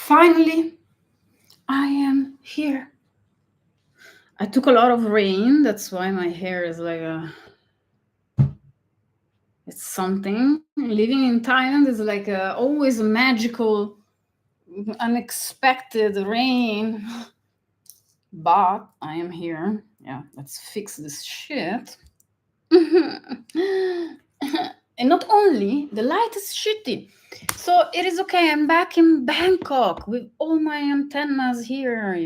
Finally, I am here. I took a lot of rain. That's why my hair is like it's something. Living in Thailand is like always a magical, unexpected rain. But I am here. Yeah, let's fix this shit. And not only the light is shitty, so it is okay. I'm back in Bangkok with all my antennas here,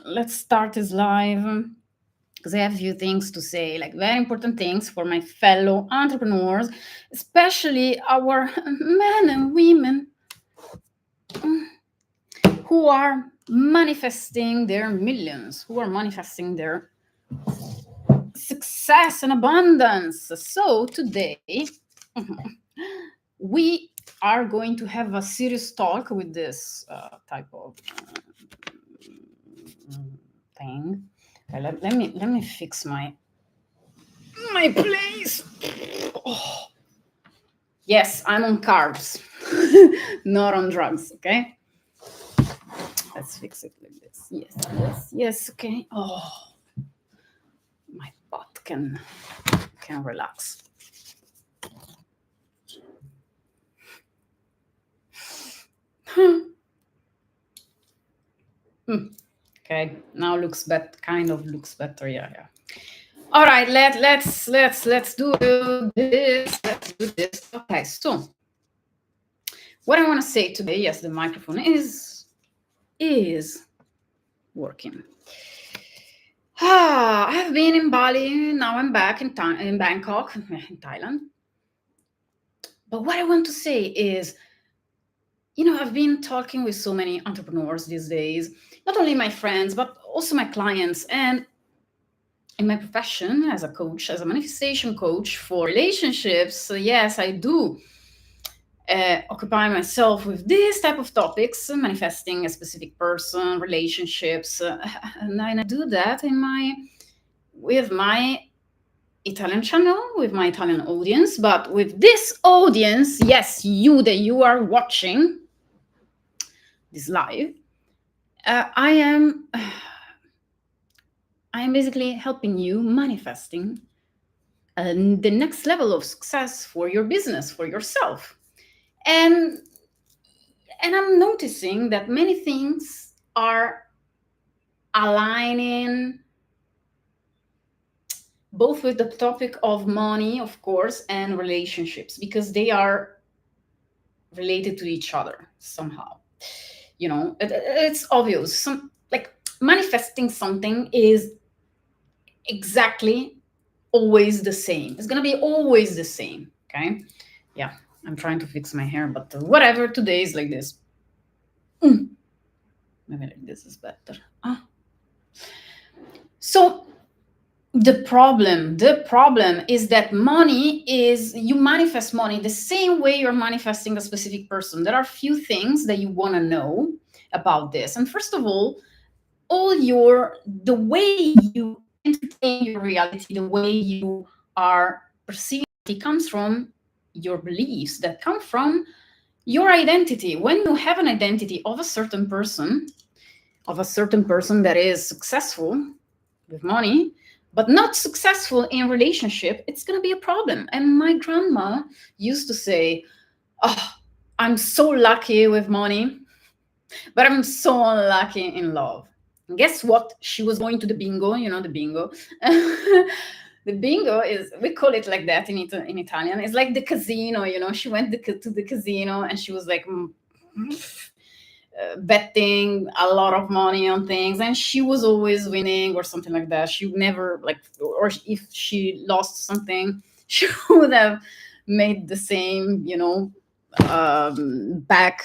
Let's start this live because I have a few things to say, like very important things for my fellow entrepreneurs, especially our men and women who are manifesting their millions, who are manifesting their success and abundance. So today, we are going to have a serious talk with this type of thing. Okay, let me fix my place. Oh. Yes, I'm on carbs, not on drugs. Okay, let's fix it like this. Yes. Okay. Oh, my butt can relax. Okay, now looks better. Kind of looks better. Yeah. All right, let's do this. Let's do this. Okay, so what I want to say today, yes, the microphone is working. I have been in Bali. Now I'm back in Bangkok, in Thailand. But what I want to say is, I've been talking with so many entrepreneurs these days, not only my friends, but also my clients. And in my profession as a coach, as a manifestation coach for relationships, so yes, I do occupy myself with this type of topics, manifesting a specific person, relationships, and I do that with my Italian channel, with my Italian audience. But with this audience, yes, you are watching this live, I am basically helping you manifesting the next level of success for your business, for yourself. And I'm noticing that many things are aligning both with the topic of money, of course, and relationships, because they are related to each other somehow. It's obvious. Like manifesting something is exactly always the same. It's going to be always the same. Okay. Yeah. I'm trying to fix my hair, but whatever. Today is like this. Maybe like this is better. So the problem is that you manifest money the same way you're manifesting a specific person. There are a few things that you want to know about this. And first of all, the way you entertain your reality, the way you are perceiving it comes from your beliefs, that come from your identity. When you have an identity of a certain person that is successful with money, but not successful in relationship, it's going to be a problem. And my grandma used to say, "Oh, I'm so lucky with money, but I'm so unlucky in love." And guess what? She was going to the bingo, the bingo. The bingo is, we call it like that in Italian. It's like the casino, She went to the casino and she was like, betting a lot of money on things, and she was always winning or something like that. She never or if she lost something, she would have made the same, back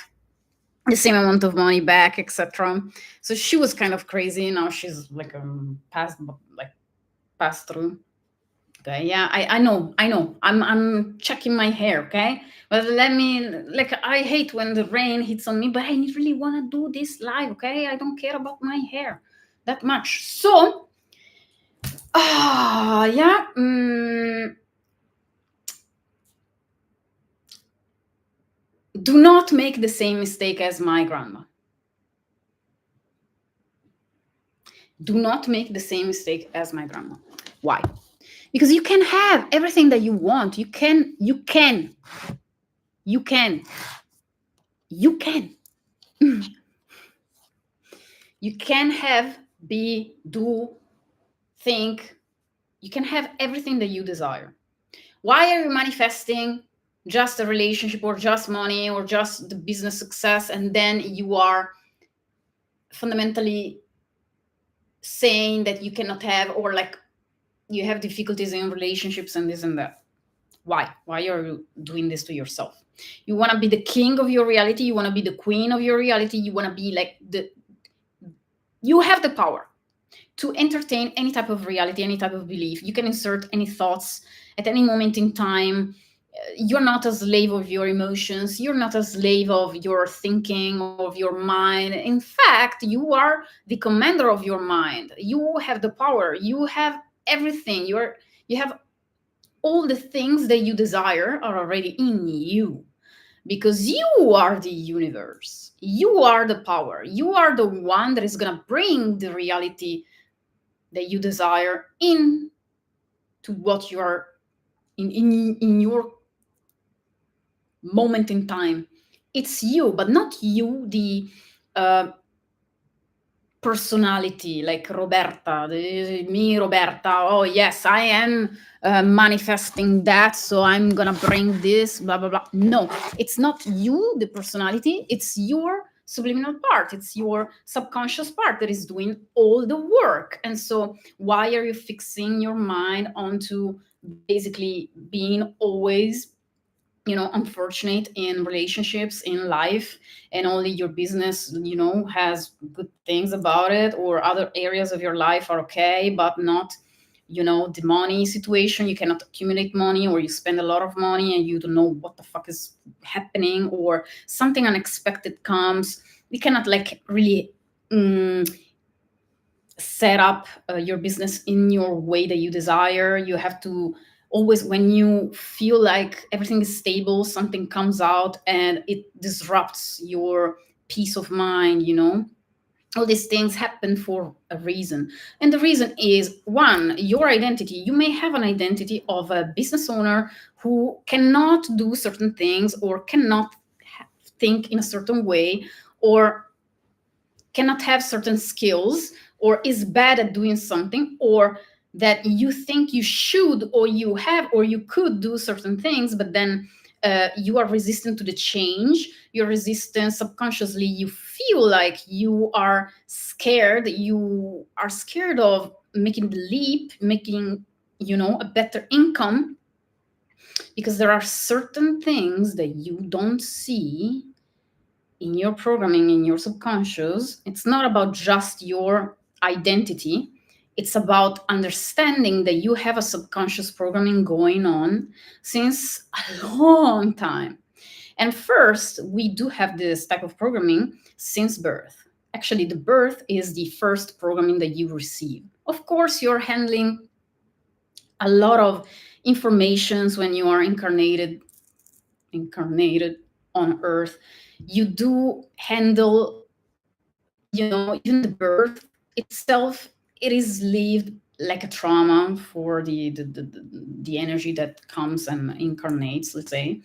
the same amount of money back, etc. So she was kind of crazy. Now she's like pass through. Okay, yeah, I know. I'm checking my hair, okay? But let me, I hate when the rain hits on me, but I really want to do this live, okay? I don't care about my hair that much. So, Do not make the same mistake as my grandma. Do not make the same mistake as my grandma. Why? Because you can have everything that you want. You can. You can. You can have, be, do, think. You can have everything that you desire. Why are you manifesting just a relationship or just money or just the business success, and then you are fundamentally saying that you cannot have, or like you have difficulties in relationships and this and that? Why are you doing this to yourself? You want to be the king of your reality, you want to be the queen of your reality, you want to be like you have the power to entertain any type of reality, any type of belief. You can insert any thoughts at any moment in time. You're not a slave of your emotions. You're not a slave of your thinking, of your mind. In fact, you are the commander of your mind. You have the power. You have everything. You have all the things that you desire are already in you, because you are the universe. You are the power. You are the one that is going to bring the reality that you desire in to what you are in your moment in time. It's you, but not you, the personality, like Roberta, me, Roberta. Oh, yes, I am manifesting that, so I'm gonna bring this, blah, blah, blah. No, it's not you, the personality, it's your subliminal part, it's your subconscious part that is doing all the work. And so, why are you fixing your mind onto basically being always, unfortunate in relationships, in life, and only your business, has good things about it, or other areas of your life are okay, but not, the money situation? You cannot accumulate money, or you spend a lot of money and you don't know what the fuck is happening, or something unexpected comes. You cannot like really set up your business in your way that you desire. You have to always, when you feel like everything is stable, something comes out and it disrupts your peace of mind. All these things happen for a reason, and the reason is, one, your identity. You may have an identity of a business owner who cannot do certain things, or cannot think in a certain way, or cannot have certain skills, or is bad at doing something, or that you think you should, or you have, or you could do certain things, but then you are resistant to the change. You're resistant subconsciously. You feel like you are scared. You are scared of making the leap, making, a better income, because there are certain things that you don't see in your programming, in your subconscious. It's not about just your identity. It's about understanding that you have a subconscious programming going on since a long time. And first, we do have this type of programming since birth. Actually, the birth is the first programming that you receive. Of course, you're handling a lot of informations when you are incarnated on earth. You do handle, even the birth itself, it is lived like a trauma for the energy that comes and incarnates, let's say.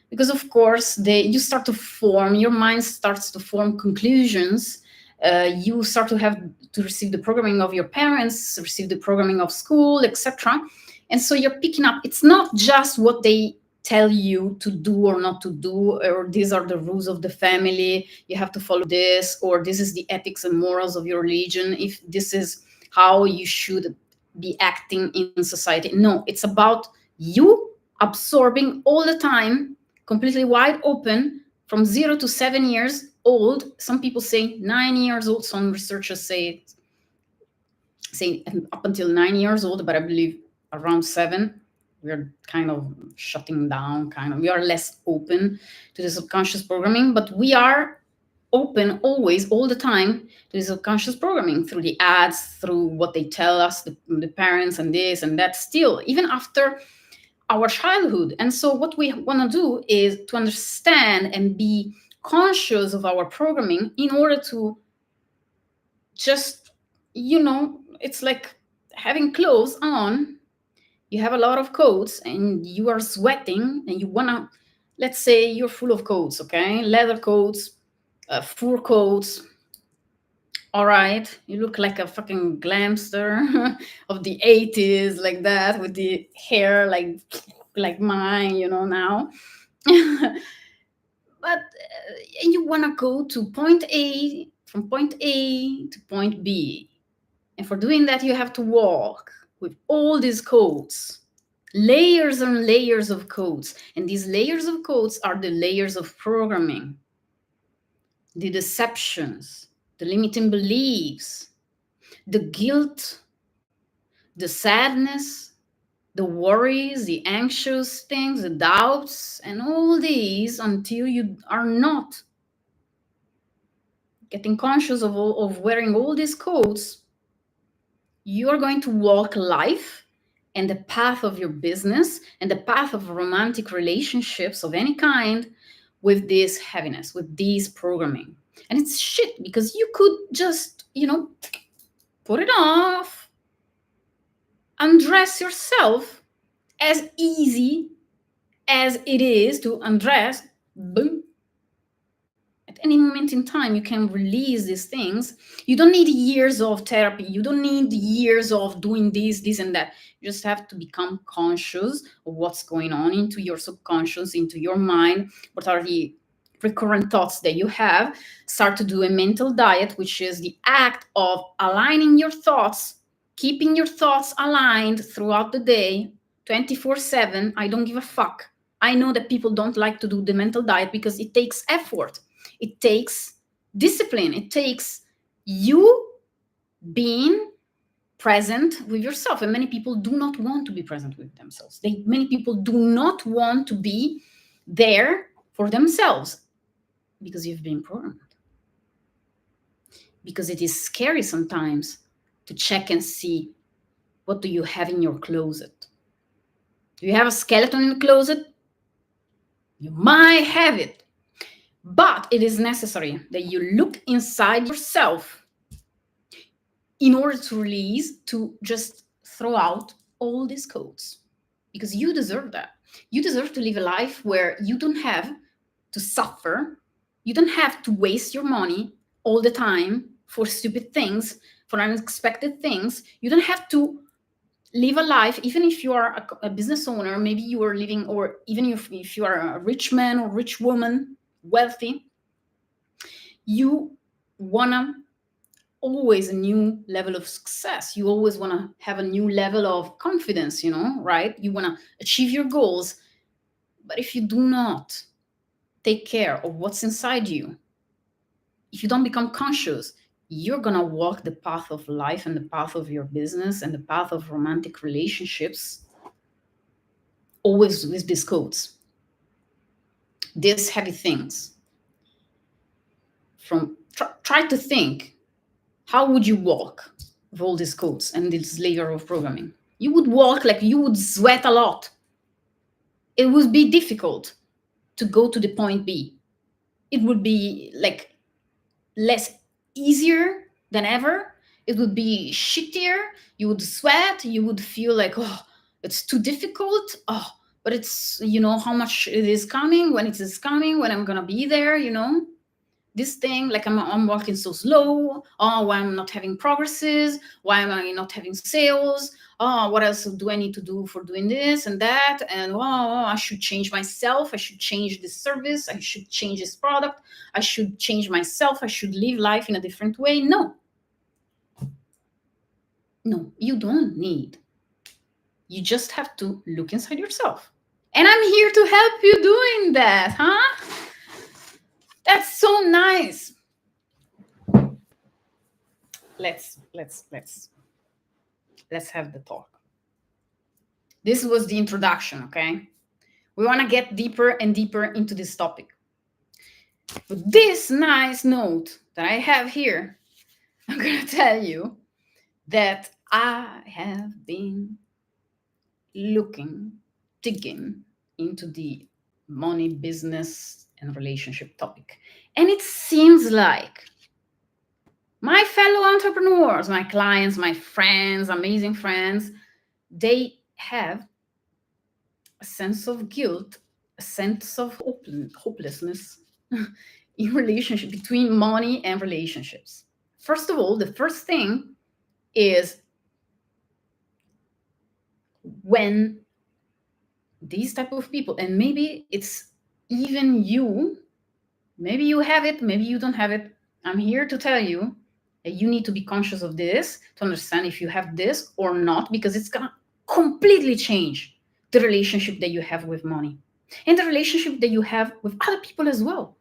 Because of course you start to form, your mind starts to form conclusions. You start to have to receive the programming of your parents, receive the programming of school, etc. And so you're picking up. It's not just what they tell you to do or not to do, or these are the rules of the family, you have to follow this, or this is the ethics and morals of your religion, if this is how you should be acting in society. No, it's about you absorbing all the time, completely wide open, from 0 to 7 years old. Some people say 9 years old. Some researchers say up until 9 years old, but I believe around 7 we're kind of shutting down. We are less open to the subconscious programming, but we are open always, all the time, to the subconscious programming through the ads, through what they tell us, the parents, and this and that. Still, even after our childhood. And so what we want to do is to understand and be conscious of our programming in order to just, it's like having clothes on. You have a lot of coats and you are sweating and you want to, let's say you're full of coats, okay? Leather coats, fur coats. All right, you look like a fucking glamster of the 80s, like that, with the hair like mine, now. But you want to go to point A, from point A to point B. And for doing that, you have to walk with all these coats, layers and layers of codes. And these layers of codes are the layers of programming, the deceptions, the limiting beliefs, the guilt, the sadness, the worries, the anxious things, the doubts, and all these, until you are not getting conscious of wearing all these codes, you are going to walk life and the path of your business and the path of romantic relationships of any kind with this heaviness, with these programming. And it's shit, because you could just, put it off, undress yourself as easy as it is to undress. Boom. At any moment in time, you can release these things. You don't need years of therapy. You don't need years of doing this, and that. You just have to become conscious of what's going on into your subconscious, into your mind. What are the recurrent thoughts that you have? Start to do a mental diet, which is the act of aligning your thoughts, keeping your thoughts aligned throughout the day, 24/7. I don't give a fuck. I know that people don't like to do the mental diet because it takes effort. It takes discipline. It takes you being present with yourself. And many people do not want to be present with themselves. Many people do not want to be there for themselves because you've been programmed. Because it is scary sometimes to check and see, what do you have in your closet? Do you have a skeleton in the closet? You might have it. But it is necessary that you look inside yourself in order to release, to just throw out all these codes. Because you deserve that. You deserve to live a life where you don't have to suffer. You don't have to waste your money all the time for stupid things, for unexpected things. You don't have to live a life, even if you are a business owner, maybe you are living, or even if you are a rich man or rich woman, wealthy, you want to always a new level of success. You always want to have a new level of confidence, right? You want to achieve your goals. But if you do not take care of what's inside you, if you don't become conscious, you're going to walk the path of life and the path of your business and the path of romantic relationships always with these codes, these heavy things. Try to think, how would you walk with all these codes and this layer of programming? You would walk like you would sweat a lot. It would be difficult to go to the point B. It would be like less easier than ever. It would be shittier. You would sweat. You would feel like, oh, it's too difficult. Oh, but it's, how much it is coming, when it is coming, when I'm going to be there, this thing, like I'm walking so slow. Oh, why I'm not having progresses? Why am I not having sales? Oh, what else do I need to do for doing this and that? And I should change myself. I should change this service. I should change this product. I should change myself. I should live life in a different way. No, you don't need. You just have to look inside yourself. And I'm here to help you doing that, huh? That's so nice. Let's have the talk. This was the introduction, okay? We want to get deeper and deeper into this topic. With this nice note that I have here, I'm going to tell you that I have been looking digging into the money, business, and relationship topic. And it seems like my fellow entrepreneurs, my clients, my friends, amazing friends, they have a sense of guilt, a sense of hopelessness in relationship between money and relationships. First of all, the first thing is when these type of people, and maybe it's even you, maybe you have it, maybe you don't have it. I'm here to tell you that you need to be conscious of this to understand if you have this or not, because it's gonna completely change the relationship that you have with money and the relationship that you have with other people as well.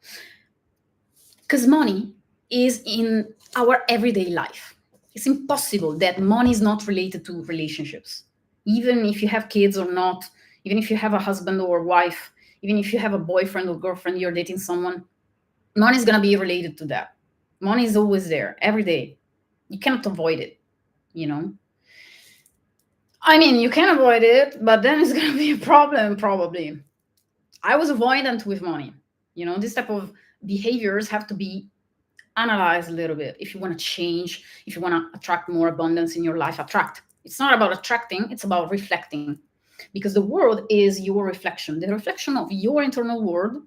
Because money is in our everyday life. It's impossible that money is not related to relationships. Even if you have kids or not, even if you have a husband or wife, even if you have a boyfriend or girlfriend, you're dating someone, money is going to be related to that. Money is always there every day. You cannot avoid it, you know? I mean, you can avoid it, but then it's going to be a problem probably. I was avoidant with money. You know, this type of behaviors have to be analyzed a little bit. If you want to change, if you want to attract more abundance in your life, attract. It's not about attracting, it's about reflecting. Because the world is your reflection, the reflection of your internal world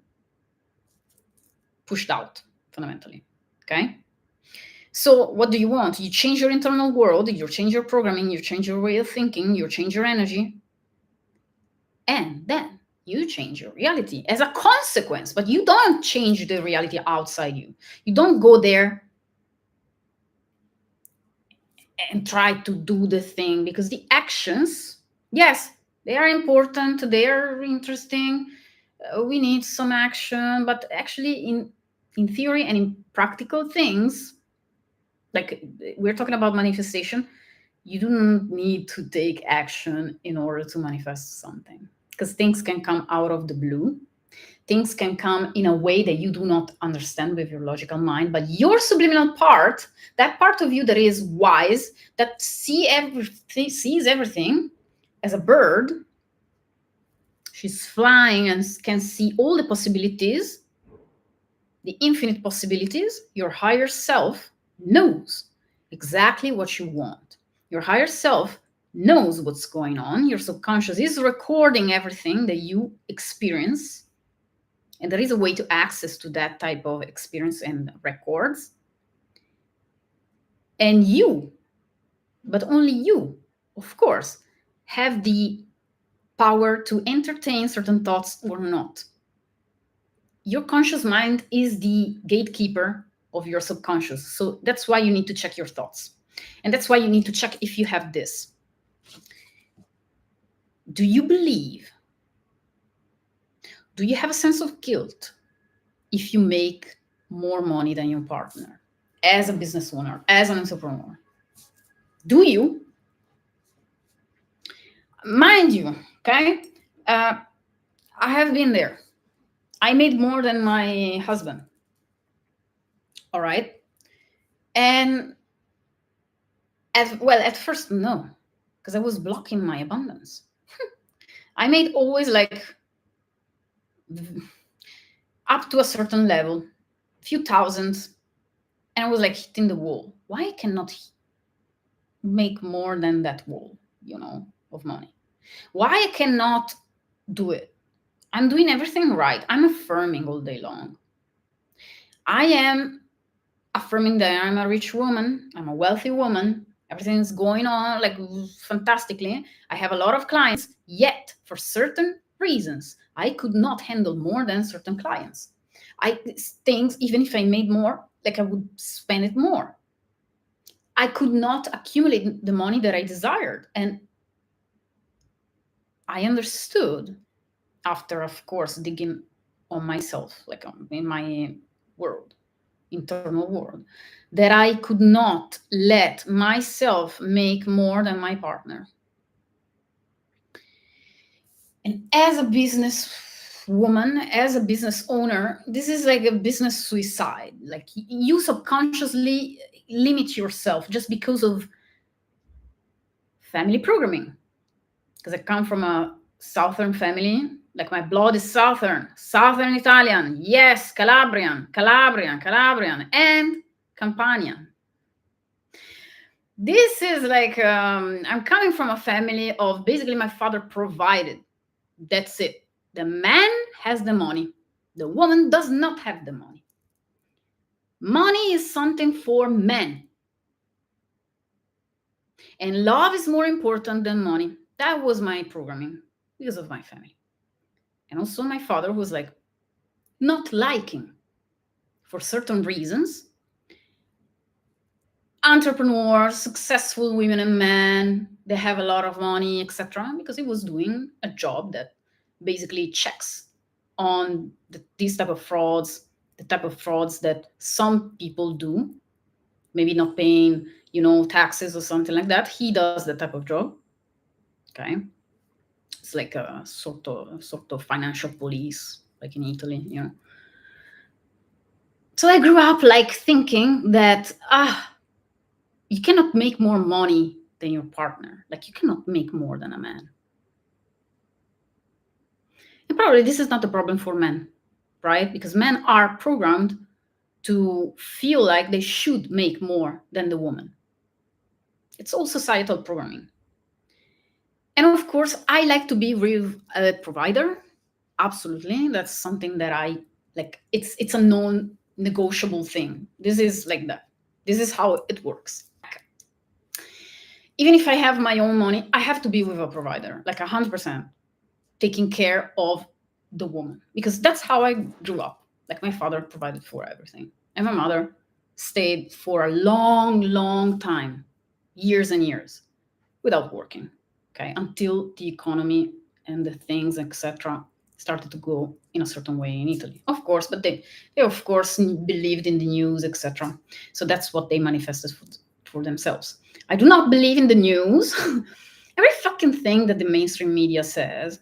pushed out, fundamentally. Okay? So what do you want? You change your internal world, you change your programming, you change your way of thinking, you change your energy, and then you change your reality as a consequence. But you don't change the reality outside you. You don't go there and try to do the thing, because the actions, yes, they are important, they are interesting, we need some action, but actually in theory and in practical things, like we're talking about manifestation, you don't need to take action in order to manifest something, because things can come out of the blue. Things can come in a way that you do not understand with your logical mind, but your subliminal part, that part of you that is wise, that sees everything, as a bird, she's flying and can see all the possibilities, the infinite possibilities. Your higher self knows exactly what you want. Your higher self knows what's going on. Your subconscious is recording everything that you experience. And there is a way to access to that type of experience and records. And you, but only you, of course, have the power to entertain certain thoughts or not. Your conscious mind is the gatekeeper of your subconscious. So that's why you need to check your thoughts. And that's why you need to check if you have this. Do you believe? Do you have a sense of guilt if you make more money than your partner as a business owner, as an entrepreneur? Do you? Mind you, okay? I have been there. I made more than my husband. All right. And at first, no, because I was blocking my abundance. I made always like up to a certain level, few thousands, and I was like hitting the wall. Why I cannot make more than that wall, of money? Why I cannot do it? I'm doing everything right. I'm affirming all day long. I am affirming that I'm a rich woman. I'm a wealthy woman. Everything's going on like fantastically. I have a lot of clients, yet for certain reasons, I could not handle more than certain clients. Things, even if I made more, like I would spend it more. I could not accumulate the money that I desired. And I understood after, of course, digging on myself, like in my world, internal world, that I could not let myself make more than my partner. And as a business woman, as a business owner, this is like a business suicide. Like you subconsciously limit yourself just because of family programming. Because I come from a Southern family, like my blood is Southern Italian, yes, Calabrian, and Campanian. This is like, I'm coming from a family of basically my father provided. That's it. The man has the money. The woman does not have the money. Money is something for men. And love is more important than money. That was my programming because of my family. And also my father was like not liking, for certain reasons, entrepreneurs, successful women and men, they have a lot of money, etc. Because he was doing a job that basically checks on these type of frauds, the type of frauds that some people do, maybe not paying, taxes or something like that. He does that type of job. Okay, it's like a sort of financial police, like in Italy. So I grew up like thinking that you cannot make more money than your partner. Like you cannot make more than a man. And probably this is not a problem for men, right? Because men are programmed to feel like they should make more than the woman. It's all societal programming. And of course, I like to be a provider. Absolutely. That's something that I like. It's a non-negotiable thing. This is like that. This is how it works. Even if I have my own money, I have to be with a provider, like 100%, taking care of the woman, because that's how I grew up. Like my father provided for everything, and my mother stayed for a long, long time, years and years, without working. Okay, until the economy and the things, etc., started to go in a certain way in Italy, of course. But they of course believed in the news, etc. So that's what they manifested for themselves. I do not believe in the news. Every fucking thing that the mainstream media says,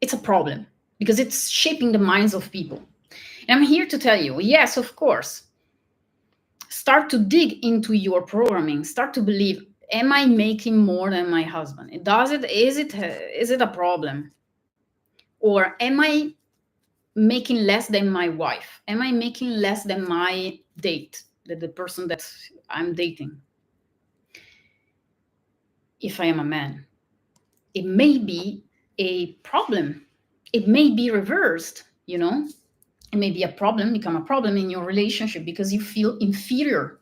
it's a problem because it's shaping the minds of people. And I'm here to tell you, yes, of course, start to dig into your programming, start to believe, am I making more than my husband? Is it a problem? Or am I making less than my wife? Am I making less than my date, the person that I'm dating? If I am a man, it may be a problem. It may be reversed, It may be a problem, become a problem in your relationship because you feel inferior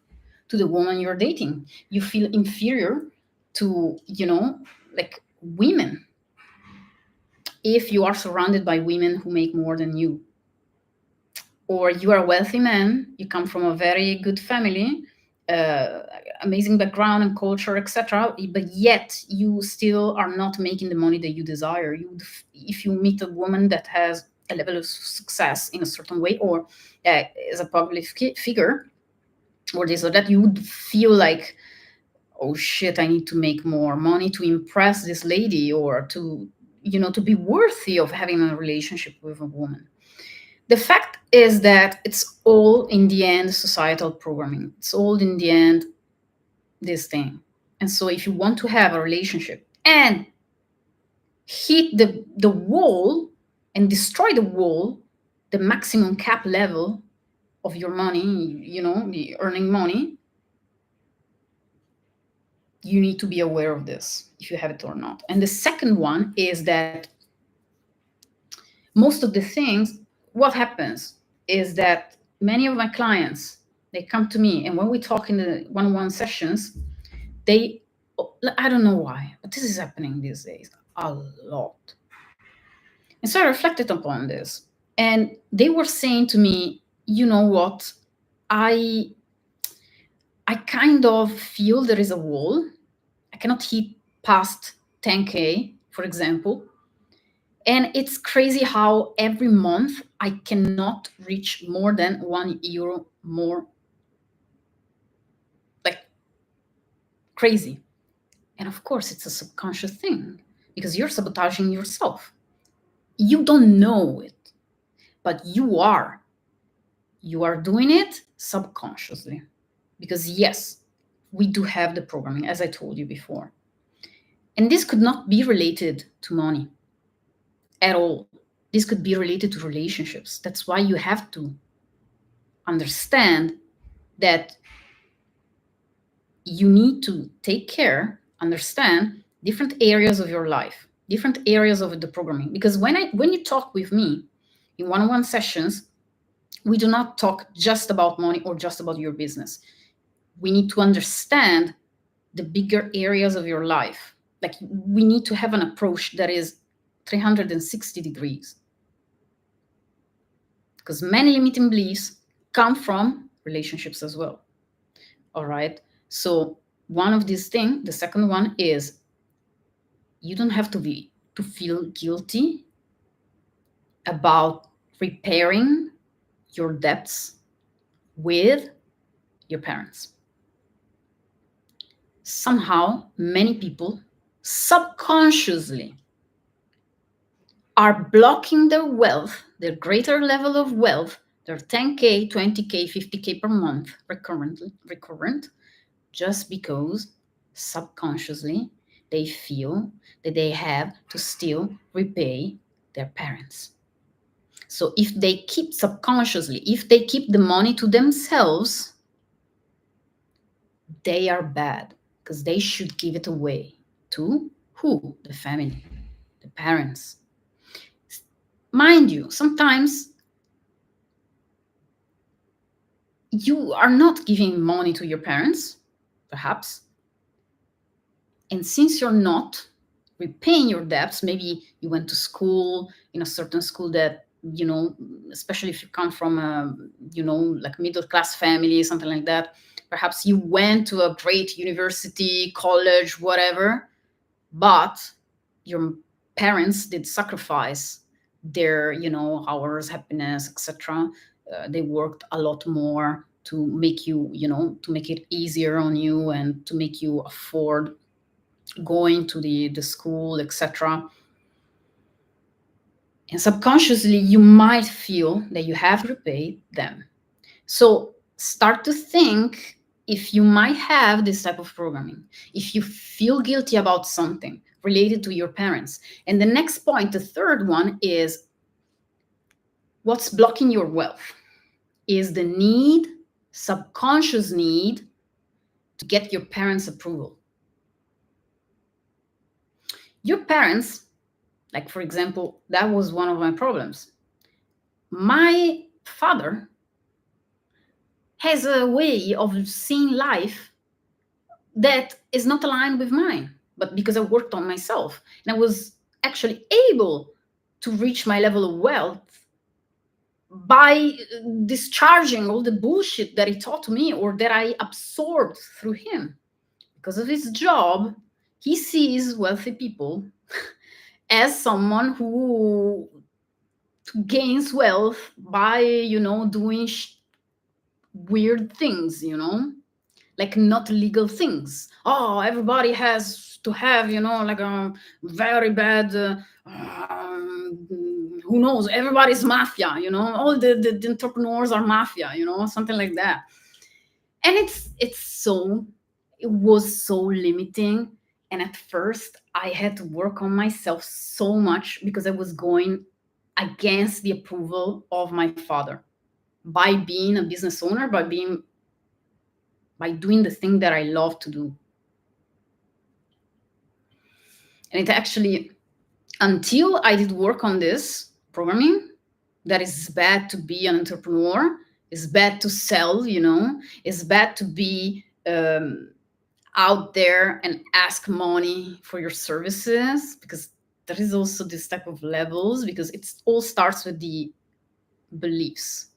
to the woman you're dating. You feel inferior to, like women. If you are surrounded by women who make more than you, or you are a wealthy man, you come from a very good family, uh, amazing background and culture, etc., but yet you still are not making the money that you desire. If you meet a woman that has a level of success in a certain way, or is a public figure, or this or that, you would feel like, oh shit, I need to make more money to impress this lady, or to be worthy of having a relationship with a woman. The fact is that it's all in the end societal programming. It's all in the end this thing. And so if you want to have a relationship and hit the wall and destroy the wall, the maximum cap level of your money, the earning money, you need to be aware of this, if you have it or not. And the second one is that most of the things, what happens is that many of my clients, they come to me, and when we talk in the one-on-one sessions, I don't know why, but this is happening these days a lot. And so I reflected upon this, and they were saying to me, you know what, I kind of feel there is a wall. I cannot hit past 10K, for example. And it's crazy how every month I cannot reach more than €1 more. Like crazy. And of course, it's a subconscious thing because you're sabotaging yourself. You don't know it, but you are. You are doing it subconsciously. Because yes, we do have the programming, as I told you before. And this could not be related to money at all. This could be related to relationships. That's why you have to understand that you need to take care, understand different areas of your life, different areas of the programming. Because when you talk with me in one-on-one sessions, we do not talk just about money or just about your business. We need to understand the bigger areas of your life. Like, we need to have an approach that is 360 degrees. Because many limiting beliefs come from relationships as well. All right. So one of these things, the second one is, you don't have to feel guilty about repairing your debts with your parents. Somehow, many people subconsciously are blocking their wealth, their greater level of wealth, their 10K, 20K, 50K per month recurrent, just because subconsciously they feel that they have to still repay their parents. So if they keep the money to themselves, they are bad, because they should give it away to who? The family, the parents. Mind you, sometimes you are not giving money to your parents, perhaps. And since you're not repaying your debts, maybe you went to school in a certain school that, especially if you come from a, like middle class family, something like that. Perhaps you went to a great university, college, whatever, but your parents did sacrifice their, hours, happiness, etc. They worked a lot more to make you, to make it easier on you and to make you afford going to the school, etc. And subconsciously, you might feel that you have to repay them. So start to think if you might have this type of programming, if you feel guilty about something related to your parents. And the next point, the third one, is what's blocking your wealth is the need, subconscious need, to get your parents' approval. Your parents, like, for example, that was one of my problems. My father has a way of seeing life that is not aligned with mine, but because I worked on myself and I was actually able to reach my level of wealth by discharging all the bullshit that he taught me or that I absorbed through him. Because of his job, he sees wealthy people as someone who gains wealth by, doing weird things, like not legal things. Oh, everybody has to have, like a very bad, who knows, everybody's mafia, all the entrepreneurs are mafia, something like that. And it was so limiting. And at first I had to work on myself so much because I was going against the approval of my father by being a business owner, by doing the thing that I love to do. And it actually, until I did work on this programming, that it's bad to be an entrepreneur, it's bad to sell, it's bad to be out there and ask money for your services, because there is also this type of levels, because it all starts with the beliefs,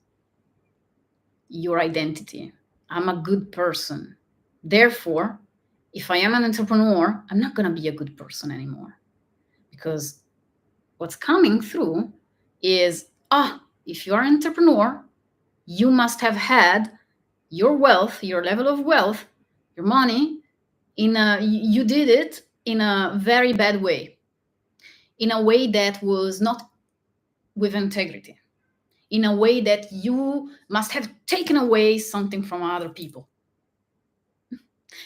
your identity. I'm a good person. Therefore, if I am an entrepreneur, I'm not going to be a good person anymore. Because what's coming through is, if you're an entrepreneur, you must have had your wealth, your level of wealth, your money, you did it in a very bad way, in a way that was not with integrity, in a way that you must have taken away something from other people.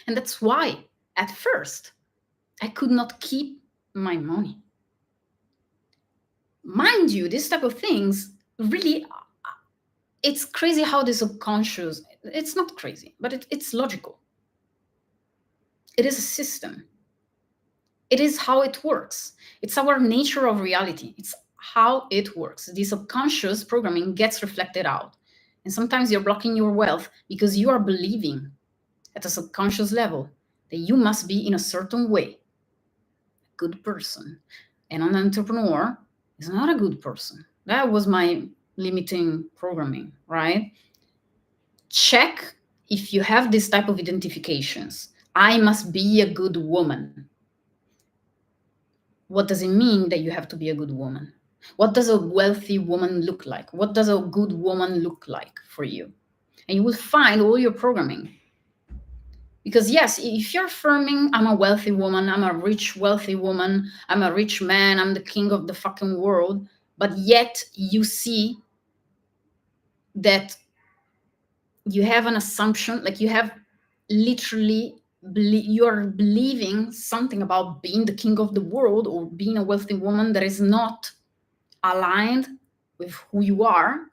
And that's why, at first, I could not keep my money. Mind you, this type of things really, it's crazy how the subconscious, it's not crazy, but it's logical. It is a system. It is how it works. It's our nature of reality. It's how it works. The subconscious programming gets reflected out. And sometimes you're blocking your wealth because you are believing at a subconscious level that you must be in a certain way, a good person. And an entrepreneur is not a good person. That was my limiting programming, right? Check if you have this type of identifications. I must be a good woman. What does it mean that you have to be a good woman? What does a wealthy woman look like? What does a good woman look like for you? And you will find all your programming. Because yes, if you're affirming, I'm a wealthy woman, I'm a rich, wealthy woman, I'm a rich man, I'm the king of the fucking world, but yet you see that you have an assumption, like you have literally, you're believing something about being the king of the world or being a wealthy woman that is not aligned with who you are,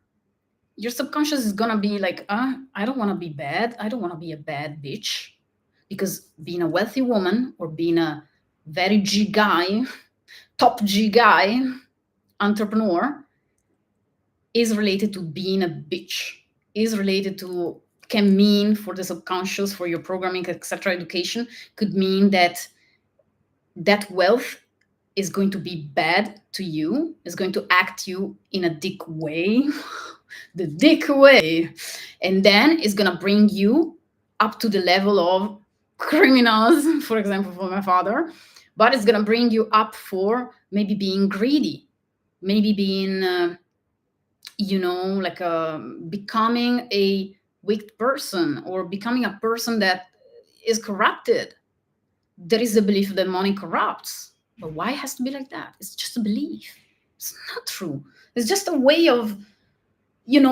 your subconscious is gonna be like, I don't want to be bad. I don't want to be a bad bitch. Because being a wealthy woman or being a very G guy, top G guy, entrepreneur is related to being a bitch, is related to, can mean for the subconscious, for your programming, etc. Education could mean that that wealth is going to be bad to you, is going to act you in a dick way, the dick way, and then it's going to bring you up to the level of criminals, for example, for my father, but it's going to bring you up for maybe being greedy, maybe being, like becoming a weak person or becoming a person that is corrupted. There is a belief that money corrupts. But why it has to be like that? It's just a belief. It's not true. It's just a way of,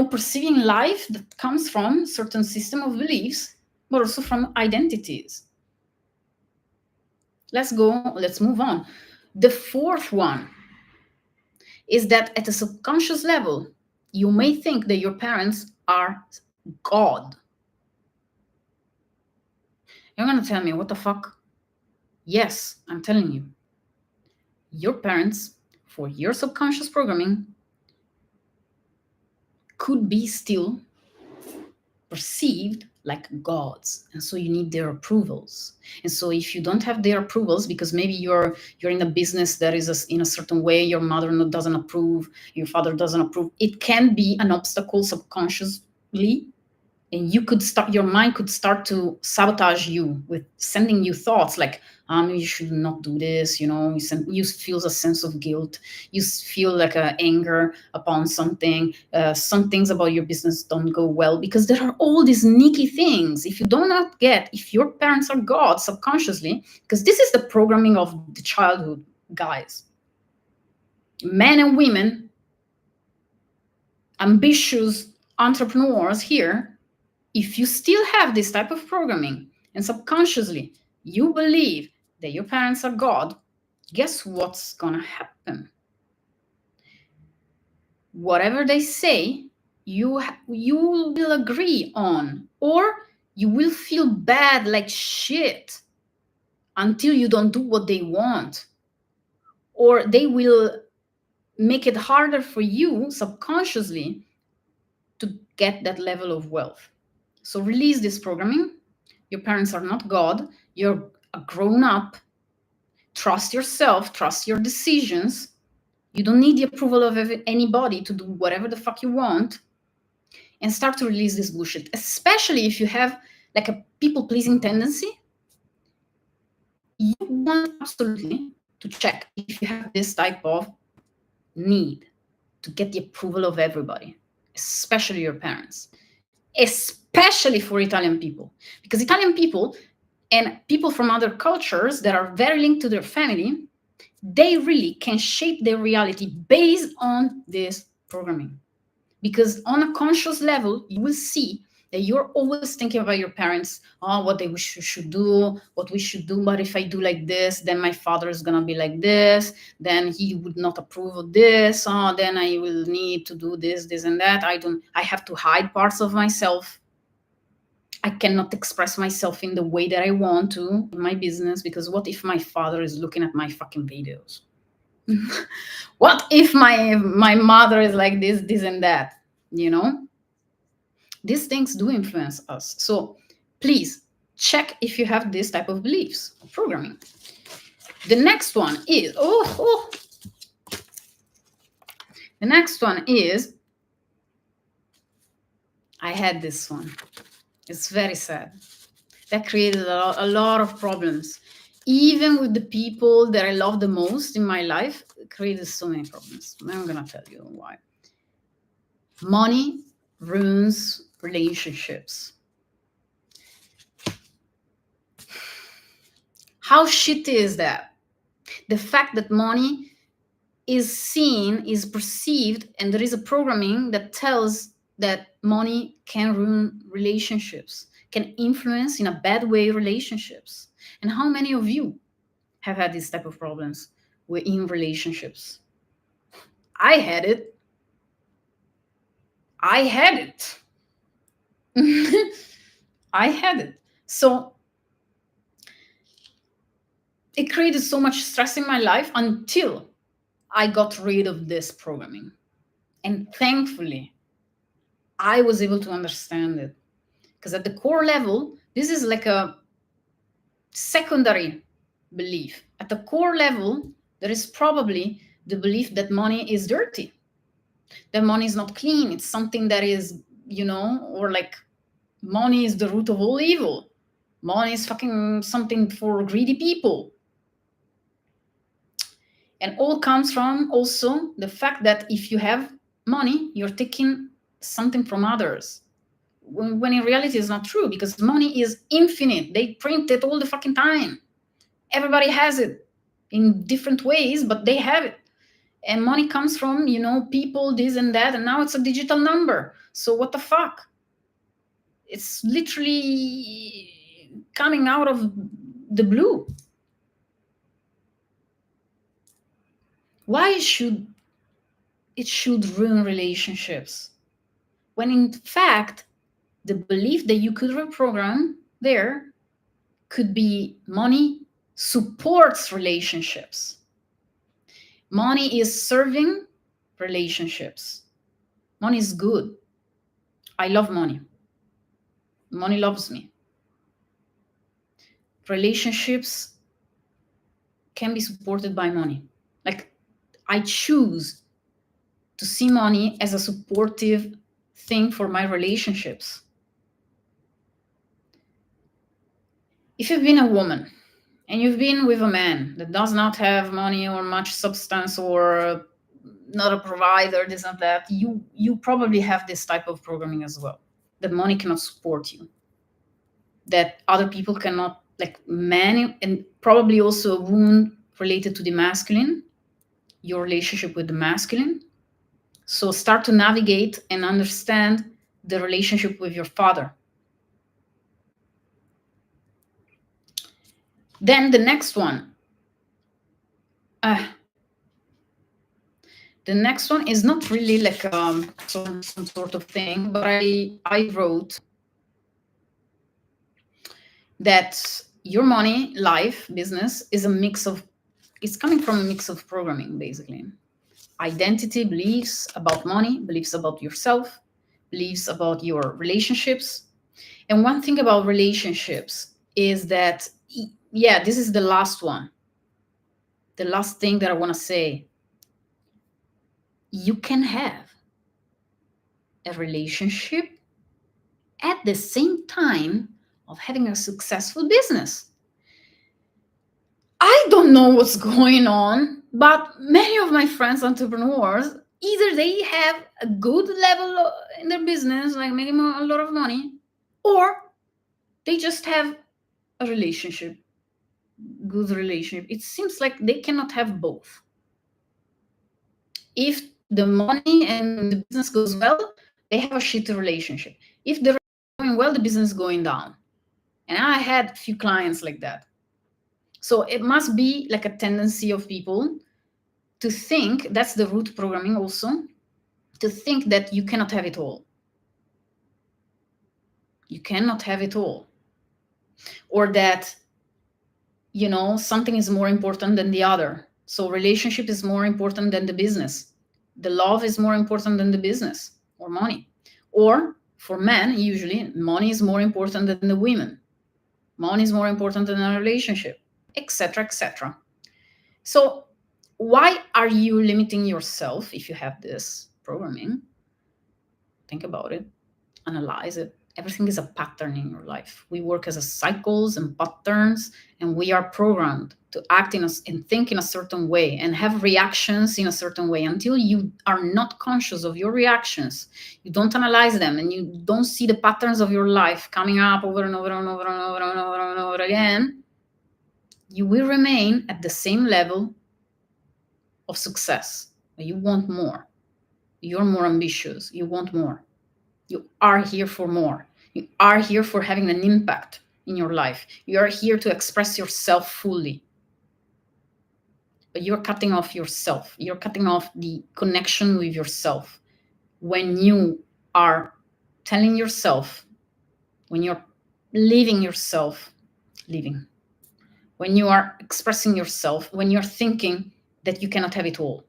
perceiving life that comes from certain system of beliefs, but also from identities. Let's move on. The fourth one is that at a subconscious level, you may think that your parents are God. You're going to tell me, what the fuck? Yes, I'm telling you. Your parents, for your subconscious programming, could be still perceived like gods, and so you need their approvals. And so if you don't have their approvals, because maybe you're in a business that is in a certain way, your mother doesn't approve, your father doesn't approve, it can be an obstacle subconsciously, and your mind could start to sabotage you with sending you thoughts like, you should not do this, you feel a sense of guilt, you feel like anger upon something, some things about your business don't go well, because there are all these sneaky things. If you do not get, if your parents are God subconsciously, because this is the programming of the childhood, guys, men and women, ambitious entrepreneurs here, if you still have this type of programming and subconsciously you believe that your parents are God, guess what's gonna happen? Whatever they say, you will agree on, or you will feel bad like shit until you don't do what they want, or they will make it harder for you subconsciously to get that level of wealth. So release this programming. Your parents are not God. You're a grown up. Trust yourself. Trust your decisions. You don't need the approval of anybody to do whatever the fuck you want. And start to release this bullshit, especially if you have like a people-pleasing tendency. You want absolutely to check if you have this type of need to get the approval of everybody, especially your parents, especially for Italian people, because Italian people and people from other cultures that are very linked to their family, they really can shape their reality based on this programming. Because on a conscious level, you will see that you're always thinking about your parents, oh, what they should do, what we should do. But if I do like this, then my father is going to be like this. Then he would not approve of this. Oh, then I will need to do this, this, and that. I have to hide parts of myself. I cannot express myself in the way that I want to in my business, because what if my father is looking at my fucking videos? What if my mother is like this, and that? You know? These things do influence us. So please check if you have this type of beliefs, programming. The next one is, the next one is, I had this one. It's very sad. That created a lot of problems. Even with the people that I love the most in my life, it created so many problems. I'm going to tell you why. Money ruins relationships. How shitty is that? The fact that money is seen, is perceived, and there is a programming that tells that money can ruin relationships, can influence in a bad way relationships. And how many of you have had this type of problems in relationships? I had it. I had it. I had it. So it created so much stress in my life until I got rid of this programming. And thankfully, I was able to understand it. Because at the core level, this is like a secondary belief. At the core level, there is probably the belief that money is dirty, that money is not clean. It's something that is, or like money is the root of all evil. Money is fucking something for greedy people. And all comes from also the fact that if you have money, you're taking something from others. When in reality it's not true, because money is infinite. They print it all the fucking time. Everybody has it in different ways, but they have it. And money comes from, people, this and that, and now it's a digital number. So what the fuck? It's literally coming out of the blue. Why should it ruin relationships? When in fact, the belief that you could reprogram there could be money supports relationships. Money is serving relationships. Money is good. I love money. Money loves me. Relationships can be supported by money. Like, I choose to see money as a supportive thing for my relationships. If you've been a woman and you've been with a man that does not have money or much substance or not a provider, this and that, you probably have this type of programming as well, that money cannot support you, that other people cannot, like men, and probably also a wound related to the masculine, your relationship with the masculine. So start to navigate and understand the relationship with your father. Then the next one. The next one is not really like some sort of thing, but I wrote that your money, life, business is a mix of, it's coming from a mix of programming, basically. Identity, beliefs about money, beliefs about yourself, beliefs about your relationships. And one thing about relationships is that, yeah, this is the last one. The last thing that I want to say. You can have a relationship at the same time of having a successful business. I don't know what's going on, but many of my friends, entrepreneurs, either they have a good level in their business, like making a lot of money, or they just have a relationship, good relationship. It seems like they cannot have both. If the money and the business goes well, they have a shitty relationship. If they're going going well, the business is going down. And I had a few clients like that. So it must be like a tendency of people to think, that's the root programming also, to think that you cannot have it all. You cannot have it all. Or that, you know, something is more important than the other. So relationship is more important than the business. The love is more important than the business or money. Or for men, usually money is more important than the women. Money is more important than a relationship, etc., etc. So why are you limiting yourself if you have this programming? Think about it, analyze it. Everything is a pattern in your life. We work as a cycles and patterns, and we are programmed to act and think in a certain way and have reactions in a certain way. Until you are not conscious of your reactions, you don't analyze them, and you don't see the patterns of your life coming up over and over and over and over and over and over again, you will remain at the same level of success. You want more. You're more ambitious. You want more. You are here for more. You are here for having an impact in your life. You are here to express yourself fully. But you're cutting off yourself. You're cutting off the connection with yourself. When you are telling yourself, when you're leaving yourself, when you are expressing yourself, when you're thinking that you cannot have it all,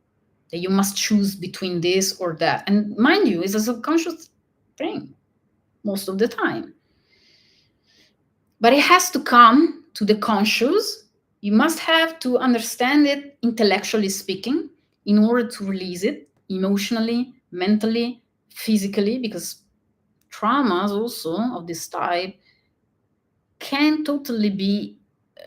that you must choose between this or that. And mind you, it's a subconscious thing most of the time. But it has to come to the conscious. You must have to understand it intellectually speaking in order to release it emotionally, mentally, physically, because traumas also of this type can totally be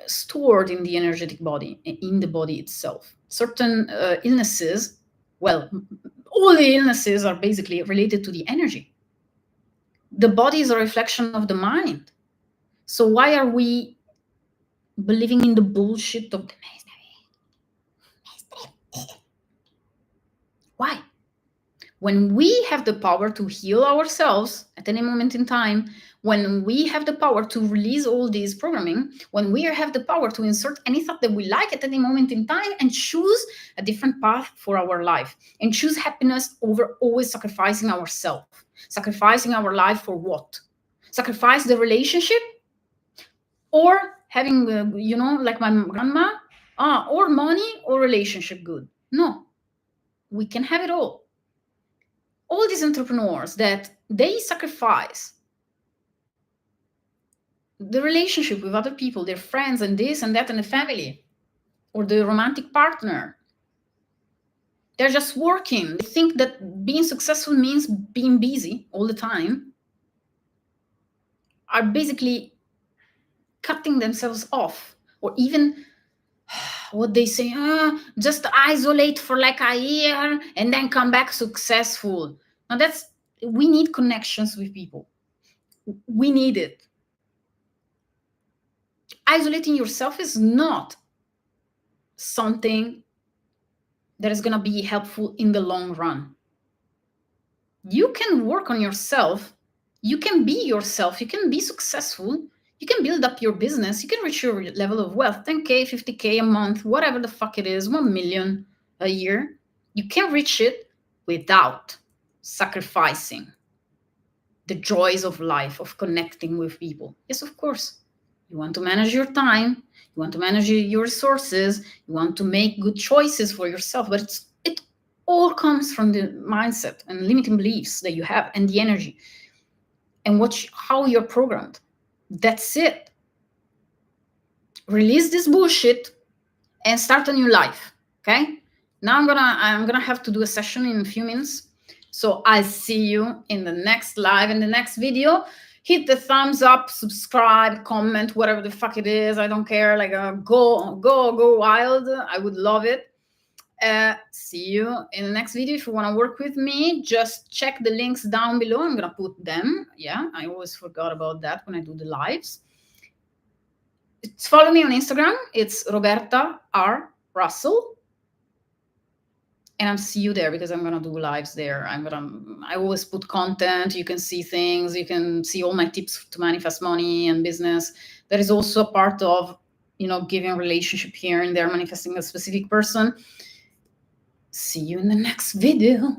stored in the energetic body, in the body itself. Certain illnesses, well, all the illnesses are basically related to the energy. The body is a reflection of the mind. So why are we believing in the bullshit of the why? When we have the power to heal ourselves at any moment in time, when we have the power to release all this programming, when we have the power to insert any thought that we like at any moment in time and choose a different path for our life and choose happiness over always sacrificing ourselves, sacrificing our life for what? Sacrifice the relationship or having, like my grandma, or money or relationship good. No, we can have it all. All these entrepreneurs that they sacrifice the relationship with other people, their friends and this and that and the family or the romantic partner. They're just working. They think that being successful means being busy all the time, are basically cutting themselves off, or even what they say, just isolate for like a year and then come back successful. Now we need connections with people. We need it. Isolating yourself is not something that is going to be helpful in the long run. You can work on yourself. You can be yourself. You can be successful. You can build up your business. You can reach your level of wealth, 10K, 50K a month, whatever the fuck it is, 1 million a year. You can reach it without sacrificing the joys of life, of connecting with people. Yes, of course. You want to manage your time. You want to manage your resources. You want to make good choices for yourself. But it all comes from the mindset and limiting beliefs that you have and the energy and how you're programmed. That's it. Release this bullshit and start a new life. Okay? Now I'm gonna have to do a session in a few minutes. So I'll see you in the next live, in the next video. Hit the thumbs up, subscribe, comment, whatever the fuck it is. I don't care. Like, go wild. I would love it. See you in the next video. If you want to work with me, just check the links down below. I'm going to put them. Yeah, I always forgot about that when I do the lives. Follow me on Instagram. It's Roberta R. Russell. And I'll see you there because I'm gonna do lives there. I always put content. You can see things. You can see all my tips to manifest money and business. That is also a part of, giving a relationship here and there, manifesting a specific person. See you in the next video.